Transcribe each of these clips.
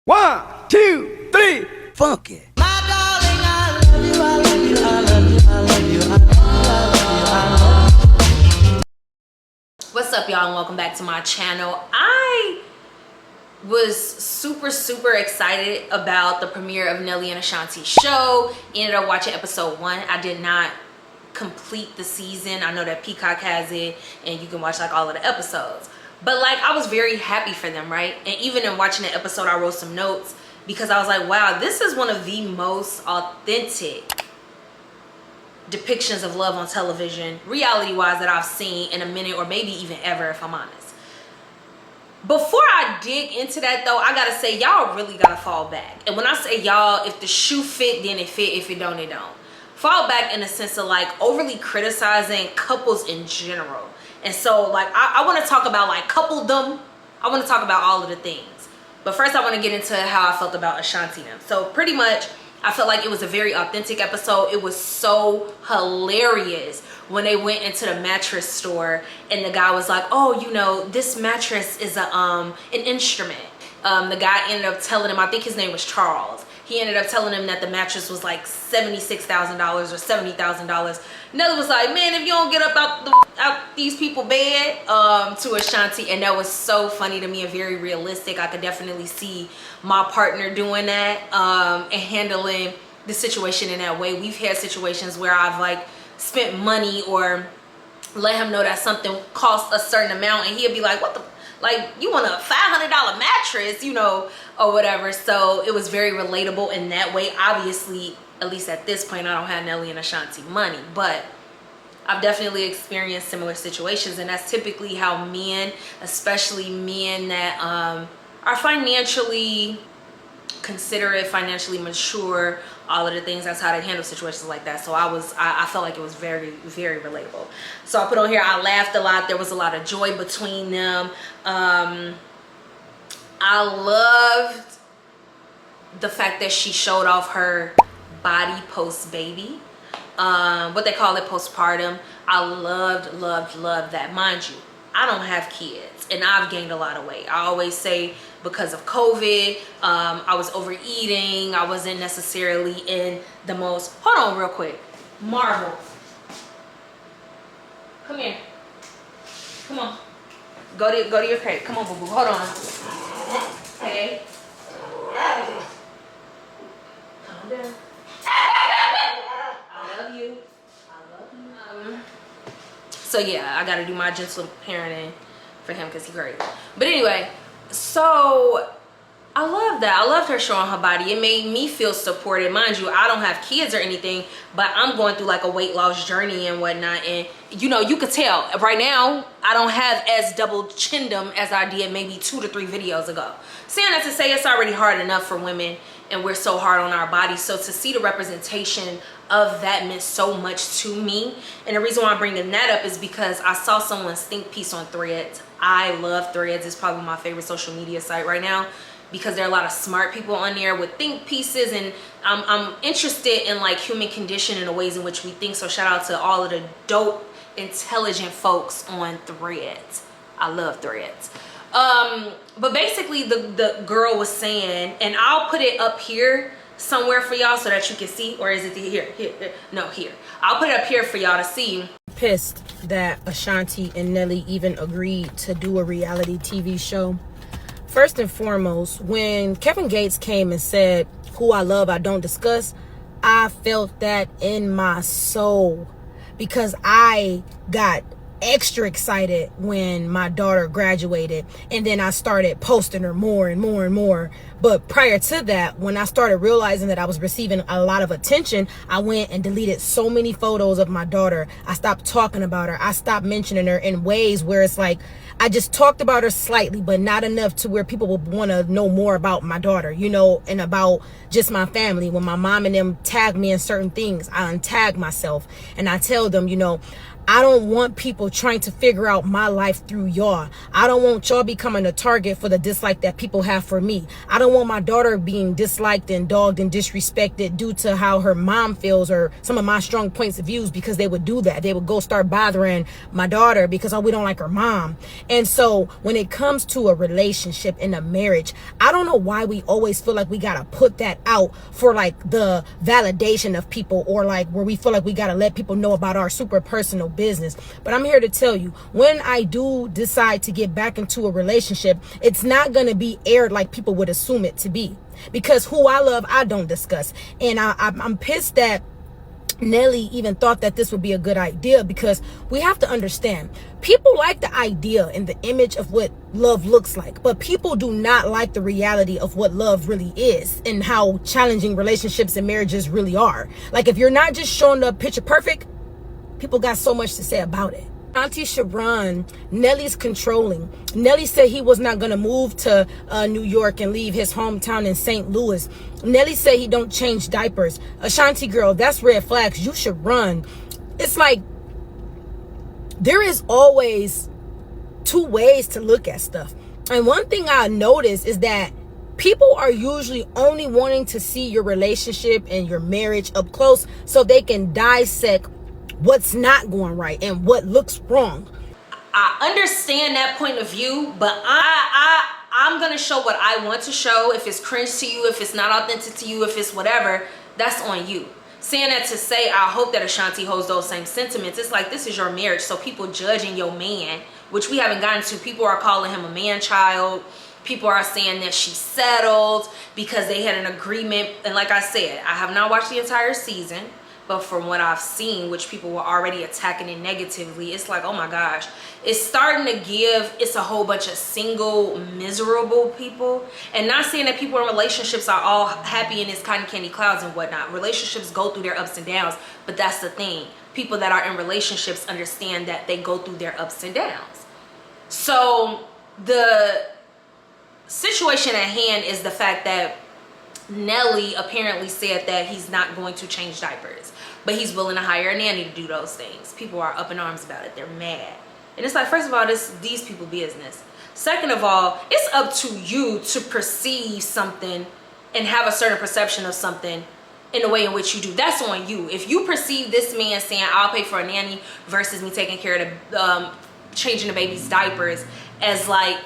1, 2, 3, funk it. My darling, I love you, I love you, I love you, I love you, I love you, I love you. What's up, y'all, and welcome back to my channel. I was super excited about the premiere of Nelly and Ashanti's show. Ended up watching episode 1. I did not complete the season. I know that Peacock has it and you can watch like all of the episodes, but like I was very happy for them, right? And even in watching the episode, I wrote some notes because I was like, wow, this is one of the most authentic depictions of love on television, reality wise, that I've seen in a minute, or maybe even ever, if I'm honest. Before I dig into that though, I gotta say, y'all really gotta fall back. And when I say y'all, if the shoe fit, then it fit. If it don't, it don't. Fall back in the sense of like overly criticizing couples in general. And so like I want to talk about like coupledom. I want to talk about all of the things, but first I want to get into how I felt about Ashanti and them. So pretty much I felt like it was a very authentic episode. It was so hilarious when they went into the mattress store and the guy was like, oh, you know, this mattress is an instrument. The guy ended up telling him, I think his name was Charles, he ended up telling him that the mattress was like $76,000 or $70,000. Nelly was like, man, if you don't get up out these people bed, to Ashanti. And that was so funny to me and very realistic. I could definitely see my partner doing that and handling the situation in that way. We've had situations where I've like spent money or let him know that something costs a certain amount and he'll be like, what the, like, you want a $500 mattress, you know, or whatever. So it was very relatable in that way. Obviously, at least at this point, I don't have Nelly and Ashanti money, but I've definitely experienced similar situations. And that's typically how men, especially men that are financially considerate, financially mature, all of the things, that's how they handle situations like that. So I felt like it was very relatable. So I put on here, I laughed a lot. There was a lot of joy between them. I loved the fact that she showed off her body post baby, what they call it, postpartum. I loved that. Mind you, I don't have kids and I've gained a lot of weight. I always say because of COVID, I was overeating. I wasn't necessarily in the most, hold on real quick. Marvel, come here. Come on. Go to your crate. Come on, boo-boo. Hold on. Okay. Calm down. I love you. So yeah, I gotta do my gentle parenting for him because he's great. But anyway, so I love that. I loved her showing her body. It made me feel supported. Mind you, I don't have kids or anything, but I'm going through like a weight loss journey and whatnot. And you know, you could tell right now, I don't have as double chinned them as I did maybe 2 to 3 videos ago. Saying that to say it's already hard enough for women and we're so hard on our bodies. So to see the representation of that meant so much to me. And the reason why I'm bringing that up is because I saw someone's think piece on Threads. I love Threads. It's probably my favorite social media site right now because there are a lot of smart people on there with think pieces, and I'm interested in like human condition and the ways in which we think. So shout out to all of the dope, intelligent folks on Threads. I love Threads. But basically the girl was saying, and I'll put it up here somewhere for y'all so that you can see, or is it here? No, here. I'll put it up here for y'all to see. Pissed that Ashanti and Nelly even agreed to do a reality TV show. First and foremost, when Kevin Gates came and said, who I love, I don't discuss, I felt that in my soul because I got extra excited when my daughter graduated, and then I started posting her more and more. But prior to that, when I started realizing that I was receiving a lot of attention, I went and deleted so many photos of my daughter. I stopped talking about her. I stopped mentioning her in ways where it's like I just talked about her slightly, but not enough to where people would want to know more about my daughter, you know, and about just my family. When my mom and them tag me in certain things, I untag myself and I tell them, you know, I don't want people trying to figure out my life through y'all. I don't want y'all becoming a target for the dislike that people have for me. I don't want my daughter being disliked and dogged and disrespected due to how her mom feels or some of my strong points of views, because they would do that. They would go start bothering my daughter because, oh, we don't like her mom. And so when it comes to a relationship and a marriage, I don't know why we always feel like we got to put that out for like the validation of people, or like where we feel like we got to let people know about our super personal business. But I'm here to tell you, when I do decide to get back into a relationship, it's not going to be aired like people would assume it to be, because who I love, I don't discuss. And I'm pissed that Nelly even thought that this would be a good idea, because we have to understand, people like the idea and the image of what love looks like, but people do not like the reality of what love really is and how challenging relationships and marriages really are. Like, if you're not just showing up picture perfect, people got so much to say about it. Auntie Sharon, Nelly's controlling. Nelly said he was not going to move to New York and leave his hometown in St. Louis. Nelly said he don't change diapers. Ashanti girl, that's red flags. You should run. It's like, there is always two ways to look at stuff. And one thing I noticed is that people are usually only wanting to see your relationship and your marriage up close so they can dissect what's not going right and what looks wrong. I understand that point of view, but I'm gonna show what I want to show. If it's cringe to you, if it's not authentic to you, if it's whatever, that's on you. Saying that to say, I hope that Ashanti holds those same sentiments. It's like, this is your marriage, so people judging your man, which we haven't gotten to. People are calling him a man-child. People are saying that she settled because they had an agreement. And like I said, I have not watched the entire season, but from what I've seen, which people were already attacking it negatively, it's like, oh my gosh, it's starting to give, it's a whole bunch of single, miserable people. And not saying that people in relationships are all happy in this cotton candy clouds and whatnot. Relationships go through their ups and downs, but that's the thing. People that are in relationships understand that they go through their ups and downs. So the situation at hand is the fact that Nelly apparently said that he's not going to change diapers, but he's willing to hire a nanny to do those things. People are up in arms about it. They're mad. And it's like, first of all, these people business. Second of all, it's up to you to perceive something and have a certain perception of something in the way in which you do. That's on you. If you perceive this man saying, I'll pay for a nanny versus me taking care of the changing the baby's diapers as like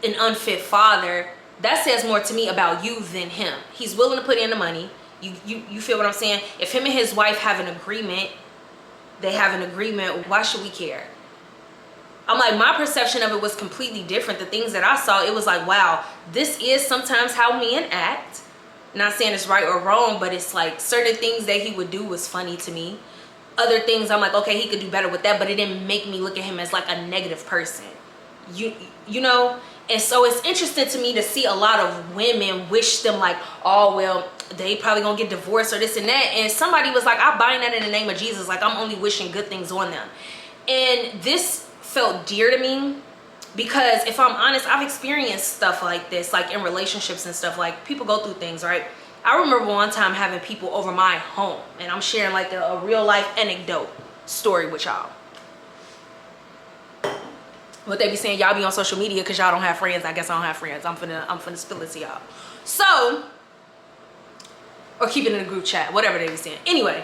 an unfit father, that says more to me about you than him. He's willing to put in the money. You feel what I'm saying? If him and his wife have an agreement, they have an agreement, why should we care? I'm like, my perception of it was completely different. The things that I saw, it was like, wow, this is sometimes how men act. Not saying it's right or wrong, but it's like certain things that he would do was funny to me. Other things I'm like, okay, he could do better with that, but it didn't make me look at him as like a negative person. You know? And so it's interesting to me to see a lot of women wish them like, oh, well, they probably gonna get divorced or this and that. And somebody was like, I'm buying that in the name of Jesus. Like, I'm only wishing good things on them. And this felt dear to me because if I'm honest, I've experienced stuff like this, like in relationships and stuff. Like, people go through things, right? I remember one time having people over my home, and I'm sharing like a real life anecdote story with y'all. What they be saying, y'all be on social media because y'all don't have friends. I guess I don't have friends. I'm finna spill it to y'all. So, or keep it in a group chat, whatever they be saying. Anyway,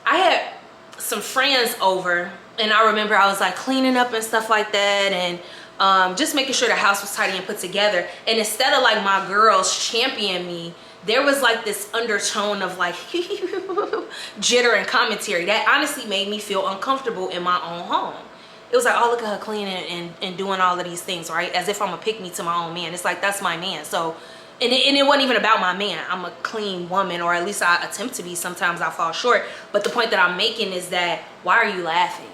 I had some friends over, and I remember I was like cleaning up and stuff like that, and just making sure the house was tidy and put together. And instead of like my girls championing me, there was like this undertone of like jitter and commentary that honestly made me feel uncomfortable in my own home. It was like, oh, look at her cleaning and doing all of these things, right? As if I'm a pick-me to my own man. It's like, that's my man. So, and it wasn't even about my man. I'm a clean woman, or at least I attempt to be. Sometimes I fall short. But the point that I'm making is that, why are you laughing?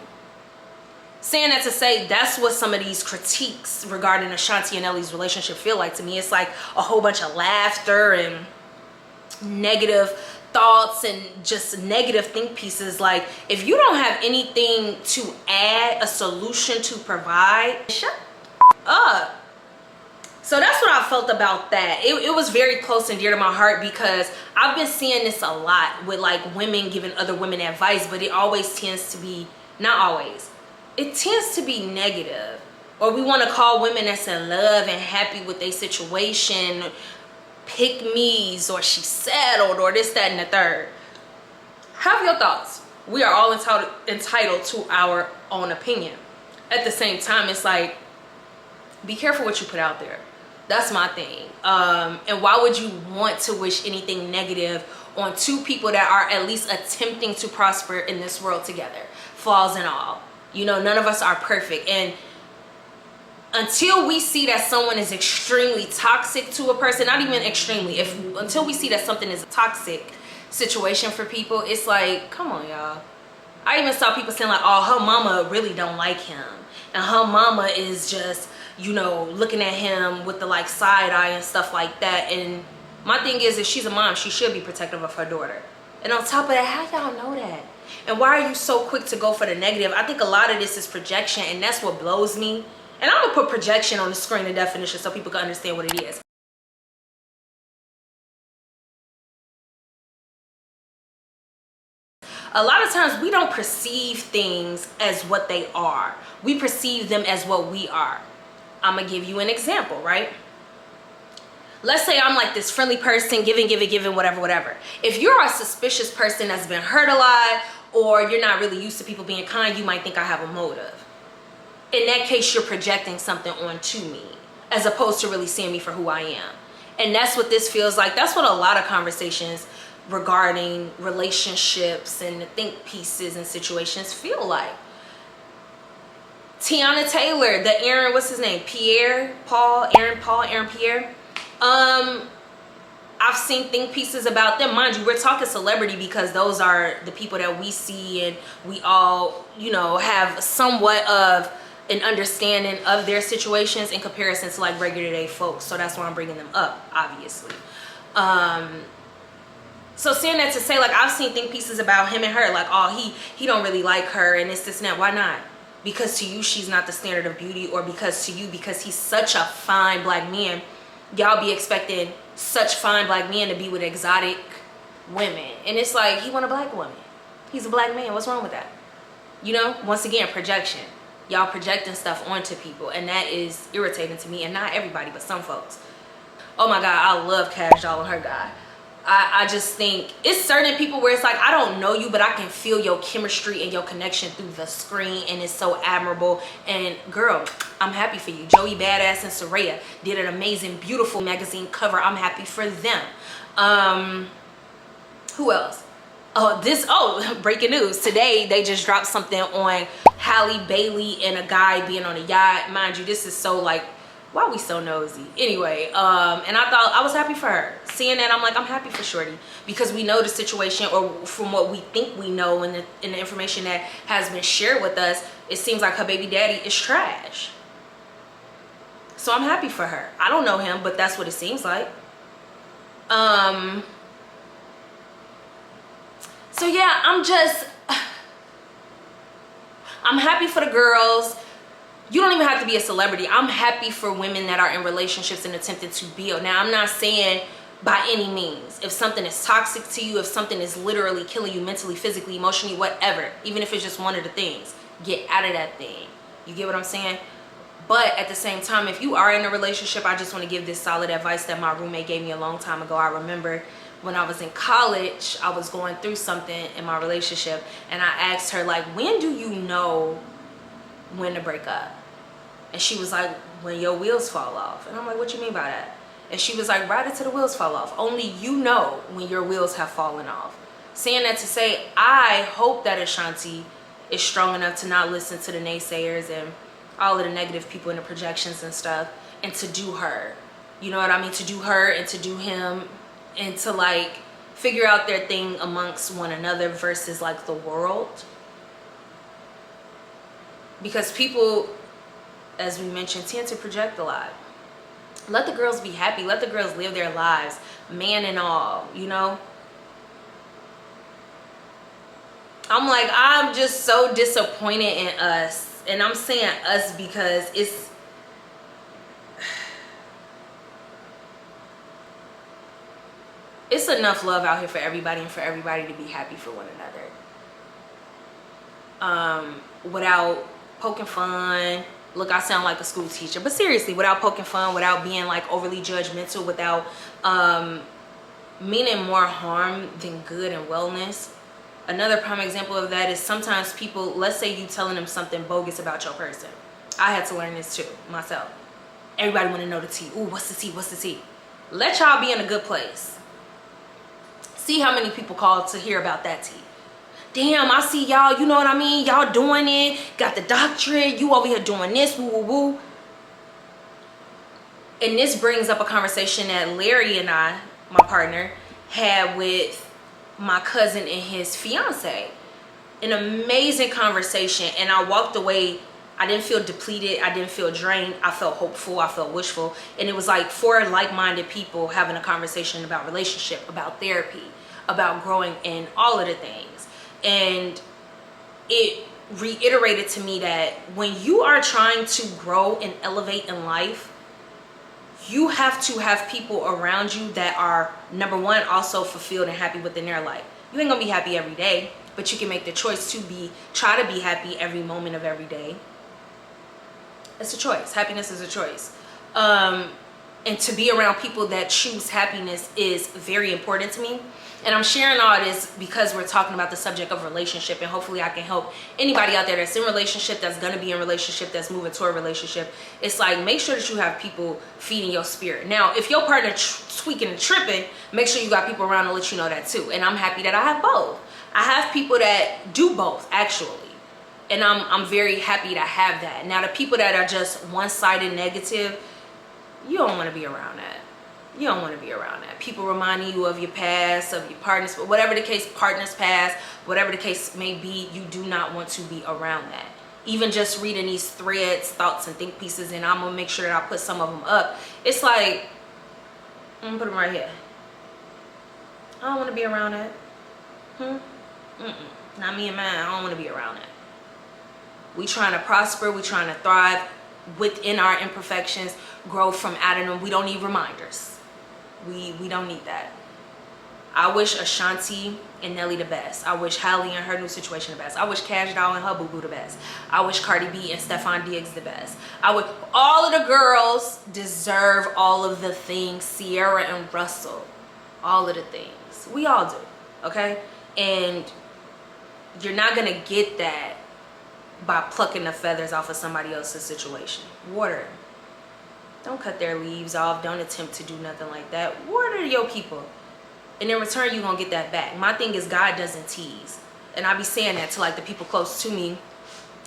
Saying that to say, that's what some of these critiques regarding Ashanti and Nelly's relationship feel like to me. It's like a whole bunch of laughter and negative thoughts and just negative think pieces. Like, if you don't have anything to add, a solution to provide, shut up. So that's what I felt about that. It was very close and dear to my heart because I've been seeing this a lot with like women giving other women advice, but it always tends to be not always, it tends to be negative. Or we want to call women that's in love and happy with their situation pick me's, or she settled, or this, that, and the third. Have your thoughts. We are all entitled to our own opinion. At the same time, it's like, be careful what you put out there. That's my thing. And why would you want to wish anything negative on two people that are at least attempting to prosper in this world together, flaws and all? You know, none of us are perfect. And until we see that someone is extremely toxic to a person, not even extremely, until we see that something is a toxic situation for people, it's like, come on, y'all. I even saw people saying like, oh, her mama really don't like him, and her mama is just, you know, looking at him with the like side eye and stuff like that. And my thing is, if she's a mom, she should be protective of her daughter. And on top of that, how y'all know that? And why are you so quick to go for the negative? I think a lot of this is projection, and that's what blows me. And I'm gonna put projection on the screen, the definition, so people can understand what it is. A lot of times we don't perceive things as what they are. We perceive them as what we are. I'm gonna give you an example, right? Let's say I'm like this friendly person, giving, whatever. If you're a suspicious person that's been hurt a lot, or you're not really used to people being kind, you might think I have a motive. In that case, you're projecting something onto me, as opposed to really seeing me for who I am. And that's what this feels like. That's what a lot of conversations regarding relationships and the think pieces and situations feel like. Tiana Taylor, the Aaron, what's his name? Pierre? Aaron Pierre. I've seen think pieces about them. Mind you, we're talking celebrity because those are the people that we see, and we all, you know, have somewhat of an understanding of their situations in comparison to like regular day folks. So that's why I'm bringing them up, obviously. So saying that to say, like, I've seen think pieces about him and her, like, oh, he don't really like her, and this and that. Why not? Because to you she's not the standard of beauty, or because to you, because he's such a fine black man, y'all be expecting such fine black men to be with exotic women. And it's like, he want a black woman. He's a black man. What's wrong with that? You know, once again, projection. Y'all projecting stuff onto people, and that is irritating to me. And not everybody, but some folks. Oh my God, I love Cash Doll and her guy. I just think it's certain people where it's like, I don't know you, but I can feel your chemistry and your connection through the screen, and it's so admirable. And girl, I'm happy for you. Joey Badass and Soraya did an amazing, beautiful magazine cover. I'm happy for them. Who else? Breaking news. Today, they just dropped something on Halle Bailey and a guy being on a yacht. Mind you, this is so like, why are we so nosy? Anyway, and I thought, I was happy for her. Seeing that, I'm like, I'm happy for Shorty, because we know the situation, or from what we think we know, and the information that has been shared with us, it seems like her baby daddy is trash. So I'm happy for her. I don't know him, but that's what it seems like. So yeah, I'm happy for the girls. You don't even have to be a celebrity. I'm happy for women that are in relationships and attempting to build. Now, I'm not saying by any means, if something is toxic to you, if something is literally killing you mentally, physically, emotionally, whatever, even if it's just one of the things, get out of that thing. You get what I'm saying? But at the same time, if you are in a relationship, I just want to give this solid advice that my roommate gave me a long time ago. I remember when I was in college, I was going through something in my relationship, and I asked her, like, when do you know when to break up? And she was like, when your wheels fall off. And I'm like, what you mean by that? And she was like, right until the wheels fall off. Only you know when your wheels have fallen off. Saying that to say, I hope that Ashanti is strong enough to not listen to the naysayers and all of the negative people and the projections and stuff, and to do her. You know what I mean? To do her and to do him, and to like figure out their thing amongst one another versus like the world. Because people, as we mentioned, tend to project a lot. Let the girls be happy. Let the girls live their lives, man and all, you know? I'm like, I'm just so disappointed in us. And I'm saying us because it's enough love out here for everybody, and for everybody to be happy for one another. without poking fun. Look, I sound like a school teacher, but seriously, without poking fun, without being like overly judgmental, without meaning more harm than good and wellness. Another prime example of that is sometimes people, let's say you telling them something bogus about your person. I had to learn this too, myself. Everybody want to know the tea. Ooh, what's the tea? What's the tea? Let y'all be in a good place. See how many people call to hear about that tea. Damn, I see y'all, you know what I mean? Y'all doing it, got the doctorate, you over here doing this, woo, woo, woo. And this brings up a conversation that Larry and I, my partner, had with my cousin and his fiance. An amazing conversation, and I walked away. I didn't feel depleted, I didn't feel drained, I felt hopeful, I felt wishful. And it was like 4 like-minded people having a conversation about relationship, about therapy, about growing in all of the things. And it reiterated to me that when you are trying to grow and elevate in life, you have to have people around you that are, number one, also fulfilled and happy within their life. You ain't gonna be happy every day, but you can make the choice to try to be happy every moment of every day. It's a choice. Happiness is a choice. And to be around people that choose happiness is very important to me. And I'm sharing all this because we're talking about the subject of relationship, and hopefully I can help anybody out there that's in relationship, that's gonna be in relationship, that's moving toward a relationship. It's like, make sure that you have people feeding your spirit. Now, if your partner tweaking and tripping, make sure you got people around to let you know that too. And I'm happy that I have both. I have people that do both, actually. And I'm very happy to have that. Now, the people that are just one-sided negative, you don't want to be around that. You don't want to be around that. People reminding you of your past, of your partners, but whatever the case, partners past, whatever the case may be, you do not want to be around that. Even just reading these threads, thoughts, and think pieces, and I'm going to make sure that I put some of them up. It's like, I'm going to put them right here. I don't want to be around that. Not me and mine. I don't want to be around that. We trying to prosper. We trying to thrive within our imperfections, grow from out of them. We don't need reminders. We don't need that. I wish Ashanti and Nelly the best. I wish Halle and her new situation the best. I wish Cash Doll and her boo boo the best. I wish Cardi B and Stephon Diggs the best. All of the girls deserve all of the things. Sierra and Russell, all of the things. We all do, okay? And you're not gonna get that by plucking the feathers off of somebody else's situation. Water. Don't cut their leaves off. Don't attempt to do nothing like that. Water your people. And in return, you're going to get that back. My thing is, God doesn't tease. And I be saying that to like the people close to me.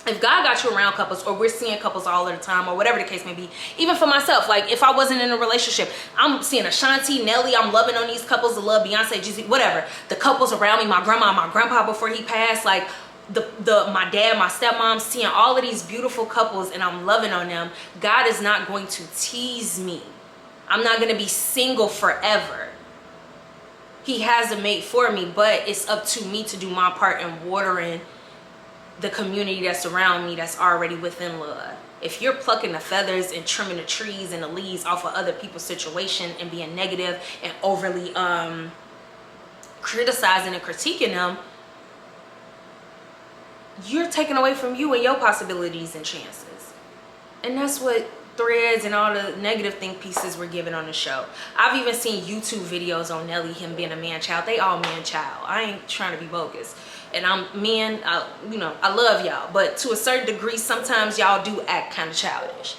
If God got you around couples, or we're seeing couples all of the time, or whatever the case may be, even for myself, like if I wasn't in a relationship, I'm seeing Ashanti, Nelly, I'm loving on these couples, the love, Beyonce, Jay-Z, whatever. The couples around me, my grandma, my grandpa before he passed, like my dad, my stepmom, seeing all of these beautiful couples, and I'm loving on them. God is not going to tease me. I'm not going to be single forever. He has a mate for me, but it's up to me to do my part in watering the community that's around me that's already within love. If you're plucking the feathers and trimming the trees and the leaves off of other people's situation and being negative and overly criticizing and critiquing them, you're taking away from you and your possibilities and chances. And that's what threads and all the negative think pieces were given on the show. I've even seen YouTube videos on Nelly, him being a man-child. They all man-child. I ain't trying to be bogus. And I'm men, I love y'all. But to a certain degree, sometimes y'all do act kind of childish.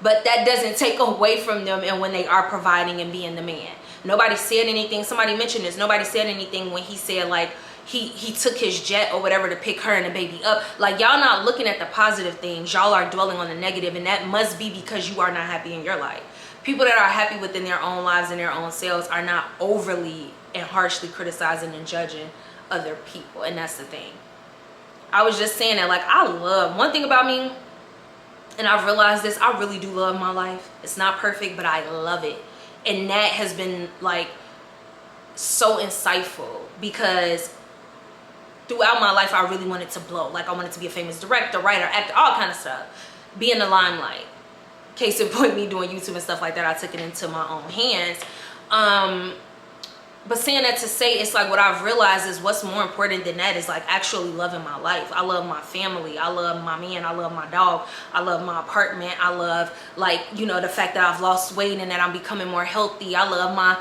But that doesn't take away from them and when they are providing and being the man. Nobody said anything. Somebody mentioned this. Nobody said anything when he said, like, he took his jet or whatever to pick her and the baby up. Like, y'all not looking at the positive things. Y'all are dwelling on the negative, and that must be because you are not happy in your life. People that are happy within their own lives and their own selves are not overly and harshly criticizing and judging other people, and that's the thing. I was just saying that, like, I love, one thing about me, and I've realized this, I really do love my life. It's not perfect, but I love it. And that has been, like, so insightful, because throughout my life, I really wanted to blow. Like, I wanted to be a famous director, writer, actor, all kind of stuff. Be in the limelight. Case in point, me doing YouTube and stuff like that, I took it into my own hands. But saying that to say, it's like what I've realized is what's more important than that is like actually loving my life. I love my family. I love my man. I love my dog. I love my apartment. I love, like, you know, the fact that I've lost weight and that I'm becoming more healthy. I love my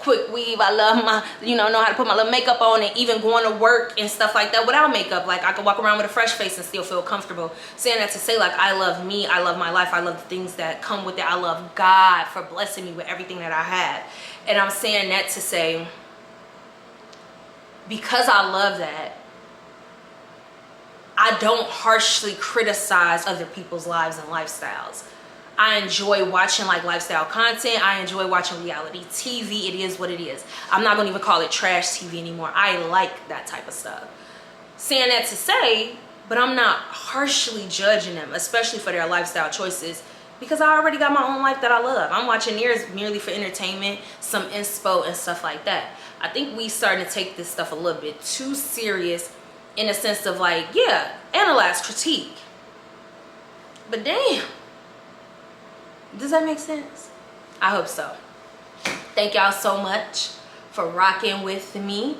quick weave. I love my, you know how to put my little makeup on, and even going to work and stuff like that without makeup. Like, I could walk around with a fresh face and still feel comfortable. Saying that to say, like, I love me. I love my life. I love the things that come with it. I love God for blessing me with everything that I have. And I'm saying that to say, because I love that, I don't harshly criticize other people's lives and lifestyles. I enjoy watching like lifestyle content. I enjoy watching reality TV. It is what it is. I'm not gonna even call it trash TV anymore. I like that type of stuff. Saying that to say, but I'm not harshly judging them, especially for their lifestyle choices, because I already got my own life that I love. I'm watching theirs merely for entertainment, some inspo and stuff like that. I think we starting to take this stuff a little bit too serious, in a sense of like, yeah, analyze, critique. But damn, does that make sense? I hope so. Thank y'all so much for rocking with me.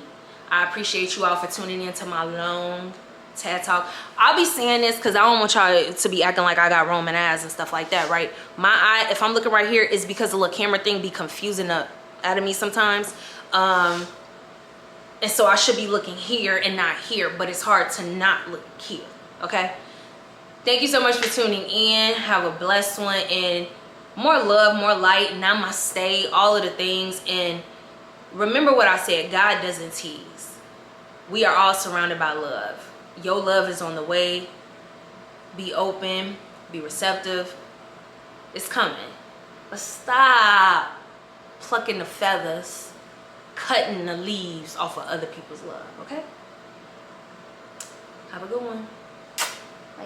I appreciate you all for tuning into my long TED Talk. I'll be saying this because I don't want y'all to be acting like I got Roman eyes and stuff like that, right? My eye, if I'm looking right here, is because the little camera thing be confusing the out of me sometimes. And so I should be looking here and not here, but it's hard to not look here, okay? Thank you so much for tuning in. Have a blessed one, and more love, more light, namaste, all of the things. And remember what I said, God doesn't tease. We are all surrounded by love. Your love is on the way. Be open, be receptive. It's coming. But stop plucking the feathers, cutting the leaves off of other people's love, okay? Have a good one. Bye.